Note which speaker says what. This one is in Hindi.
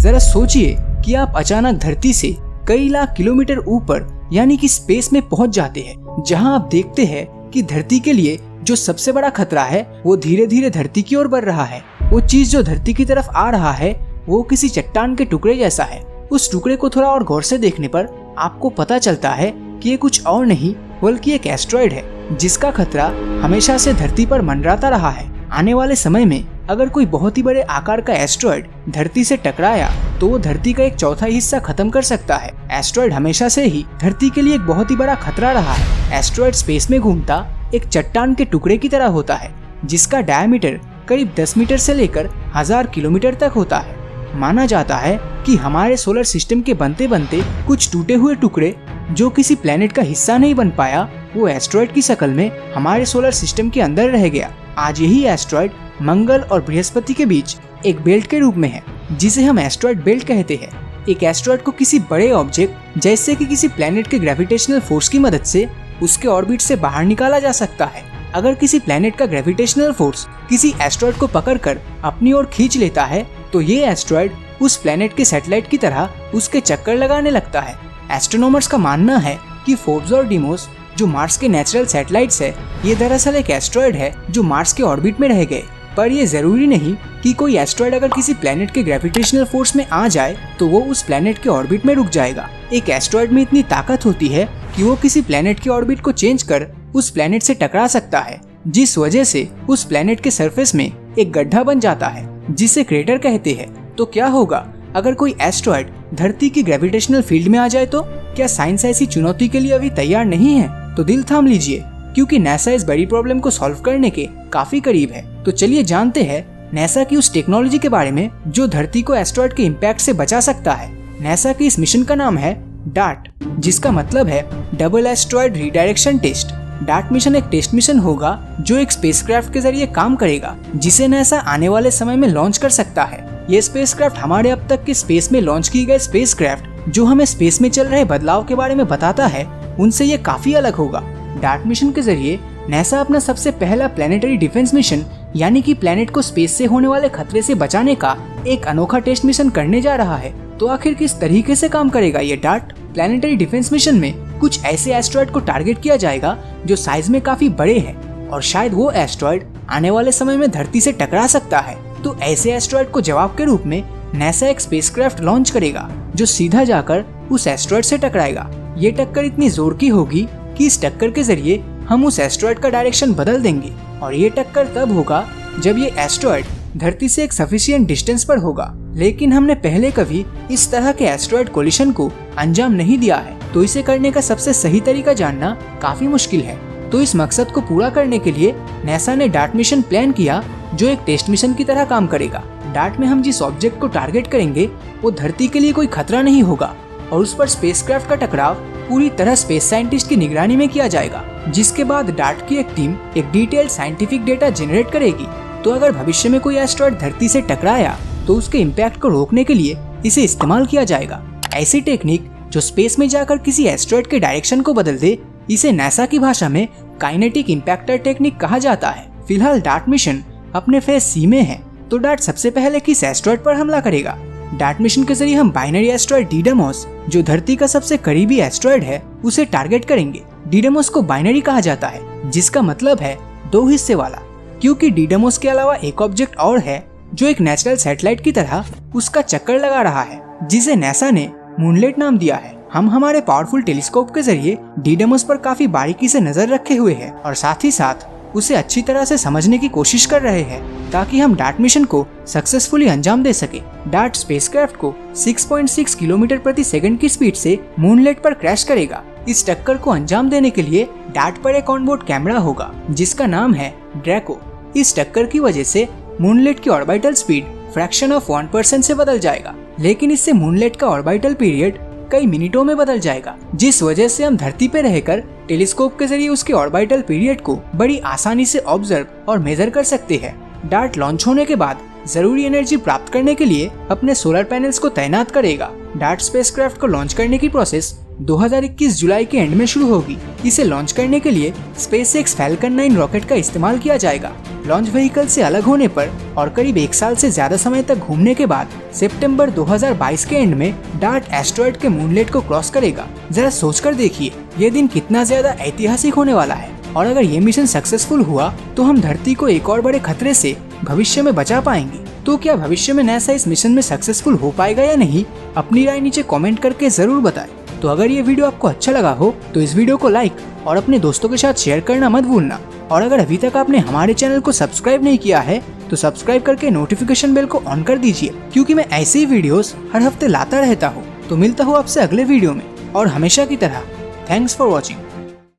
Speaker 1: जरा सोचिए कि आप अचानक धरती से कई लाख किलोमीटर ऊपर यानी कि स्पेस में पहुंच जाते हैं, जहां आप देखते हैं कि धरती के लिए जो सबसे बड़ा खतरा है वो धीरे धीरे धरती की ओर बढ़ रहा है। वो चीज जो धरती की तरफ आ रहा है वो किसी चट्टान के टुकड़े जैसा है। उस टुकड़े को थोड़ा और गौर से देखने पर आपको पता चलता है कि ये कुछ और नहीं बल्कि एक एस्ट्रॉयड है, जिसका खतरा हमेशा से धरती पर मंडराता रहा है। आने वाले समय में अगर कोई बहुत ही बड़े आकार का एस्ट्रॉयड धरती से टकराया तो वो धरती का एक चौथाई हिस्सा खत्म कर सकता है। एस्ट्रॉयड हमेशा से ही धरती के लिए एक बहुत ही बड़ा खतरा रहा है। एस्ट्रॉयड स्पेस में घूमता एक चट्टान के टुकड़े की तरह होता है, जिसका डायमीटर करीब 10 मीटर से लेकर 1000 किलोमीटर तक होता है। माना जाता है कि हमारे सोलर सिस्टम के बनते बनते कुछ टूटे हुए टुकड़े जो किसी प्लेनेट का हिस्सा नहीं बन पाया, वो एस्ट्रॉयड की शक्ल में हमारे सोलर सिस्टम के अंदर रह गया। आज यही एस्ट्रॉयड मंगल और बृहस्पति के बीच एक बेल्ट के रूप में है, जिसे हम एस्ट्रॉयड बेल्ट कहते हैं। एक एस्ट्रॉयड को किसी बड़े ऑब्जेक्ट जैसे कि किसी प्लेनेट के ग्रेविटेशनल फोर्स की मदद से उसके ऑर्बिट से बाहर निकाला जा सकता है। अगर किसी प्लेनेट का ग्रेविटेशनल फोर्स किसी एस्ट्रॉयड को पकड़कर अपनी ओर खींच लेता है तो ये एस्ट्रॉयड उस प्लेनेट के सैटेलाइट की तरह उसके चक्कर लगाने लगता है। एस्ट्रोनॉमर्स का मानना है कि फोर्ब्स और डीमोस जो मार्स के नेचुरल सैटेलाइट्स है, ये दरअसल एक एस्ट्रॉयड है जो मार्स के ऑर्बिट में रह गए। पर ये जरूरी नहीं कि कोई एस्ट्रॉयड अगर किसी प्लेनेट के ग्रेविटेशनल फोर्स में आ जाए तो वो उस प्लेनेट के ऑर्बिट में रुक जाएगा। एक एस्ट्रॉयड में इतनी ताकत होती है कि वो किसी प्लेनेट के ऑर्बिट को चेंज कर उस प्लेनेट से टकरा सकता है, जिस वजह से उस प्लेनेट के सरफेस में एक गड्ढा बन जाता है, जिसे क्रेटर कहते हैं। तो क्या होगा अगर कोई एस्ट्रॉयड धरती की ग्रेविटेशनल फील्ड में आ जाए तो? क्या साइंस ऐसी चुनौती के लिए अभी तैयार नहीं है? तो दिल थाम लीजिए, क्योंकि नासा इस बड़ी प्रॉब्लम को सॉल्व करने के काफी करीब है। तो चलिए जानते हैं नासा की उस टेक्नोलॉजी के बारे में जो धरती को एस्ट्रॉयड के इम्पैक्ट से बचा सकता है। नासा की इस मिशन का नाम है डार्ट, जिसका मतलब है double asteroid redirection test. DART mission एक टेस्ट मिशन होगा जो एक स्पेसक्राफ्ट के जरिए काम करेगा, जिसे नासा आने वाले समय में लॉन्च कर सकता है। ये स्पेसक्राफ्ट हमारे अब तक के स्पेस में लॉन्च किए गए स्पेसक्राफ्ट जो हमें स्पेस में चल रहे बदलाव के बारे में बताता है, उनसे ये काफी अलग होगा। डार्ट मिशन के जरिए नासा अपना सबसे पहला प्लेनेटरी डिफेंस मिशन यानी कि प्लेनेट को स्पेस से होने वाले खतरे से बचाने का एक अनोखा टेस्ट मिशन करने जा रहा है। तो आखिर किस तरीके से काम करेगा ये डार्ट? प्लेनेटरी डिफेंस मिशन में कुछ ऐसे एस्ट्रॉयड को टारगेट किया जाएगा जो साइज में काफी बड़े हैं और शायद वो एस्ट्रॉयड आने वाले समय में धरती से टकरा सकता है। तो ऐसे एस्ट्रॉयड को जवाब के रूप में नासा एक स्पेसक्राफ्ट लॉन्च करेगा जो सीधा जाकर उस एस्ट्रॉयड से टकराएगा। ये टक्कर इतनी जोर की होगी कि इस टक्कर के जरिए हम उस एस्ट्रॉयड का डायरेक्शन बदल देंगे, और ये टक्कर तब होगा जब ये एस्ट्रॉयड धरती से एक सफिशिएंट डिस्टेंस पर होगा। लेकिन हमने पहले कभी इस तरह के एस्ट्रॉयड कोलिशन को अंजाम नहीं दिया है, तो इसे करने का सबसे सही तरीका जानना काफी मुश्किल है। तो इस मकसद को पूरा करने के लिए नासा ने डार्ट मिशन प्लान किया जो एक टेस्ट मिशन की तरह काम करेगा। डार्ट में हम जिस ऑब्जेक्ट को टारगेट करेंगे वो धरती के लिए कोई खतरा नहीं होगा और उस पर स्पेसक्राफ्ट का टकराव पूरी तरह स्पेस साइंटिस्ट की निगरानी में किया जाएगा, जिसके बाद डार्ट की एक टीम एक डिटेल्ड साइंटिफिक डेटा जनरेट करेगी। तो अगर भविष्य में कोई एस्ट्रॉयड धरती से टकराया तो उसके इम्पैक्ट को रोकने के लिए इसे इस्तेमाल किया जाएगा। ऐसी टेक्निक जो स्पेस में जाकर किसी एस्ट्रॉयड के डायरेक्शन को बदल दे, इसे नासा की भाषा में काइनेटिक इम्पैक्टर टेक्निक कहा जाता है। फिलहाल डार्ट मिशन अपने फेज सी में है, तो डार्ट सबसे पहले किस एस्ट्रॉयड पर हमला करेगा? डार्ट मिशन के जरिए हम बाइनरी एस्ट्रॉयड डिडमोस, जो धरती का सबसे करीबी एस्ट्रॉयड है, उसे टारगेट करेंगे। डिडमोस को बाइनरी कहा जाता है, जिसका मतलब है 2 हिस्से वाला, क्योंकि डिडमोस के अलावा एक ऑब्जेक्ट और है जो एक नेचुरल सैटेलाइट की तरह उसका चक्कर लगा रहा है, जिसे नासा ने मूनलेट नाम दिया है। हम हमारे पावरफुल टेलीस्कोप के जरिए डिडमोस पर काफी बारीकी से नजर रखे हुए हैं और साथ ही साथ उसे अच्छी तरह से समझने की कोशिश कर रहे हैं ताकि हम डार्ट मिशन को सक्सेसफुली अंजाम दे सके। डार्ट स्पेसक्राफ्ट को 6.6 किलोमीटर प्रति सेकंड की स्पीड से मूनलेट पर क्रैश करेगा। इस टक्कर को अंजाम देने के लिए डार्ट पर एक ऑनबोर्ड कैमरा होगा जिसका नाम है ड्रैको। इस टक्कर की वजह से मूनलेट की ऑर्बिटल स्पीड फ्रैक्शन ऑफ 1% से बदल जाएगा, लेकिन इससे मूनलेट का ऑर्बिटल पीरियड कई मिनटों में बदल जाएगा, जिस वजह से हम धरती पे रहकर टेलीस्कोप के जरिए उसके ऑर्बिटल पीरियड को बड़ी आसानी से ऑब्जर्व और मेजर कर सकते हैं। डार्ट लॉन्च होने के बाद जरूरी एनर्जी प्राप्त करने के लिए अपने सोलर पैनल्स को तैनात करेगा। डार्ट स्पेसक्राफ्ट को लॉन्च करने की प्रोसेस 2021 जुलाई के एंड में शुरू होगी। इसे लॉन्च करने के लिए SpaceX Falcon 9 रॉकेट का इस्तेमाल किया जाएगा। लॉन्च व्हीकल से अलग होने पर और करीब 1 साल से ज्यादा समय तक घूमने के बाद सितंबर 2022 के एंड में डार्ट एस्टेरॉयड के मूनलेट को क्रॉस करेगा। जरा सोचकर देखिए ये दिन कितना ज्यादा ऐतिहासिक होने वाला है। और अगर ये मिशन सक्सेसफुल हुआ तो हम धरती को एक और बड़े खतरे से भविष्य में बचा पाएंगे। तो क्या भविष्य में नासा इस मिशन में सक्सेसफुल हो पाएगा या नहीं, अपनी राय नीचे कमेंट करके जरूर बताएं। तो अगर ये वीडियो आपको अच्छा लगा हो तो इस वीडियो को लाइक और अपने दोस्तों के साथ शेयर करना मत भूलना। और अगर अभी तक आपने हमारे चैनल को सब्सक्राइब नहीं किया है तो सब्सक्राइब करके नोटिफिकेशन बेल को ऑन कर दीजिए, क्योंकि मैं ऐसे ही वीडियोस हर हफ्ते लाता रहता हूँ। तो मिलता हूँ आपसे अगले वीडियो में, और हमेशा की तरह थैंक्स फॉर वॉचिंग।